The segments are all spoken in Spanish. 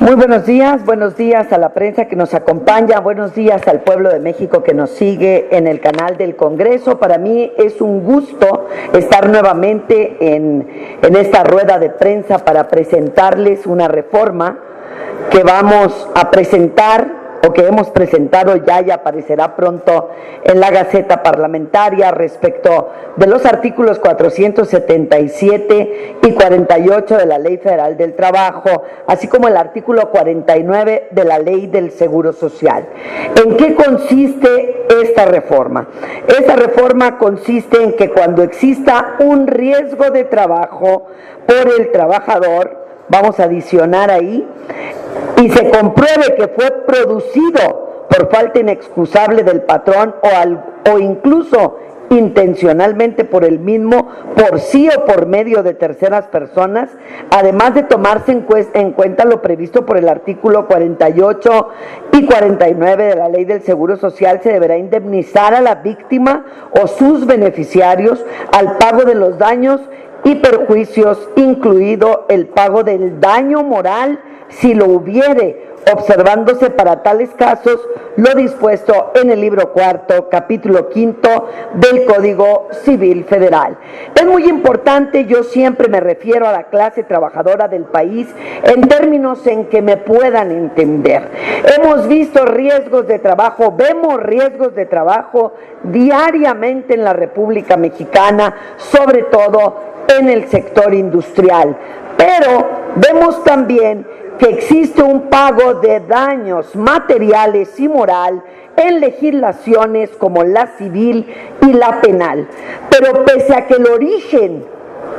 Muy buenos días a la prensa que nos acompaña, buenos días al pueblo de México que nos sigue en el canal del Congreso. Para mí es un gusto estar nuevamente en esta rueda de prensa para presentarles una reforma que vamos a presentar o que hemos presentado ya y aparecerá pronto en la Gaceta Parlamentaria respecto de los artículos 477 y 48 de la Ley Federal del Trabajo, así como el artículo 49 de la Ley del Seguro Social. ¿En qué consiste esta reforma? Esta reforma consiste en que cuando exista un riesgo de trabajo por el trabajador, vamos a adicionar ahí, y se compruebe que fue producido por falta inexcusable del patrón o incluso intencionalmente por el mismo, por sí o por medio de terceras personas, además de tomarse en cuenta lo previsto por el artículo 48 y 49 de la Ley del Seguro Social, se deberá indemnizar a la víctima o sus beneficiarios al pago de los daños y perjuicios, incluido el pago del daño moral si lo hubiere, observándose para tales casos lo dispuesto en el libro cuarto, capítulo quinto del Código Civil Federal. Es muy importante, yo siempre me refiero a la clase trabajadora del país en términos en que me puedan entender. Hemos visto riesgos de trabajo, vemos riesgos de trabajo diariamente en la República Mexicana, sobre todo en el sector industrial, pero vemos también que existe un pago de daños materiales y moral en legislaciones como la civil y la penal. Pero pese a que el origen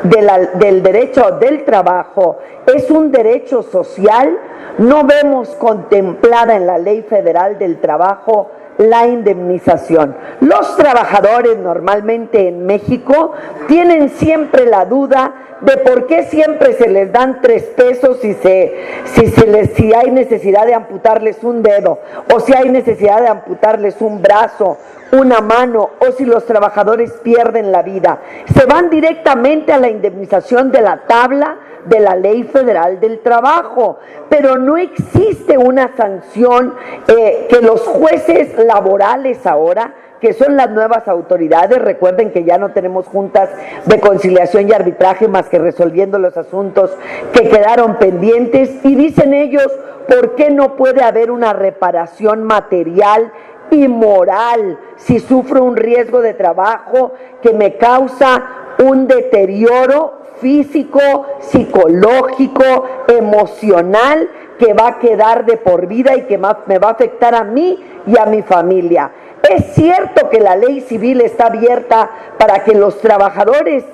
del derecho del trabajo es un derecho social, no vemos contemplada en la Ley Federal del Trabajo la indemnización. Los trabajadores normalmente en México tienen siempre la duda de por qué siempre se les dan 3 pesos si hay necesidad de amputarles un dedo, o si hay necesidad de amputarles un brazo, una mano, o si los trabajadores pierden la vida. Se van directamente a la indemnización de la tabla de la Ley Federal del Trabajo, pero no existe una sanción que los jueces laborales ahora, que son las nuevas autoridades, recuerden que ya no tenemos juntas de conciliación y arbitraje más que resolviendo los asuntos que quedaron pendientes, y dicen ellos, ¿por qué no puede haber una reparación material y moral si sufro un riesgo de trabajo que me causa un deterioro físico, psicológico, emocional, que va a quedar de por vida y que me va a afectar a mí y a mi familia? Es cierto que la ley civil está abierta para que los trabajadores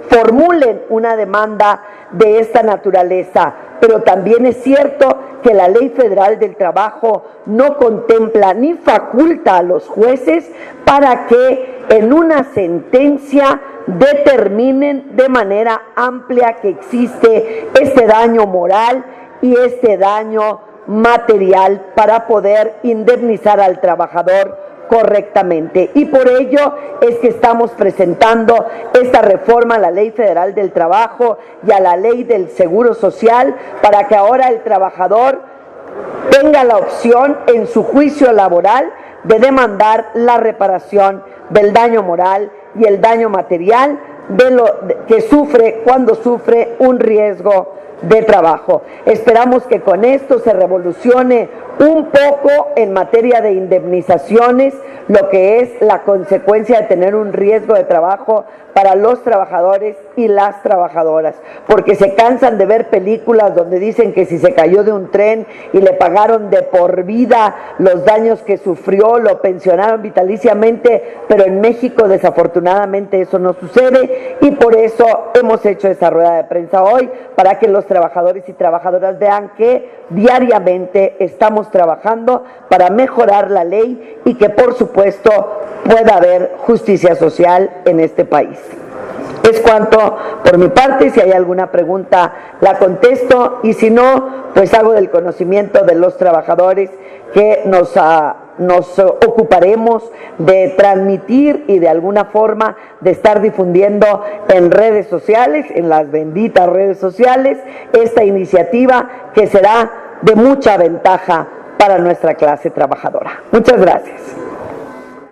formulen una demanda de esta naturaleza, pero también es cierto que la Ley Federal del Trabajo no contempla ni faculta a los jueces para que en una sentencia determinen de manera amplia que existe este daño moral y este daño material para poder indemnizar al trabajador correctamente. Y por ello es que estamos presentando esta reforma a la Ley Federal del Trabajo y a la Ley del Seguro Social, para que ahora el trabajador tenga la opción en su juicio laboral de demandar la reparación del daño moral y el daño material que sufre cuando sufre un riesgo de trabajo. Esperamos que con esto se revolucione un poco en materia de indemnizaciones lo que es la consecuencia de tener un riesgo de trabajo para los trabajadores y las trabajadoras, porque se cansan de ver películas donde dicen que si se cayó de un tren y le pagaron de por vida los daños que sufrió, lo pensionaron vitaliciamente, pero en México desafortunadamente eso no sucede, y por eso hemos hecho esta rueda de prensa hoy, para que los trabajadores y trabajadoras vean que diariamente estamos trabajando para mejorar la ley y que por supuesto pueda haber justicia social en este país. Es cuanto por mi parte. Si hay alguna pregunta la contesto, y si no, pues hago del conocimiento de los trabajadores que nos ocuparemos de transmitir y de alguna forma de estar difundiendo en redes sociales, en las benditas redes sociales, esta iniciativa que será de mucha ventaja para nuestra clase trabajadora. Muchas gracias.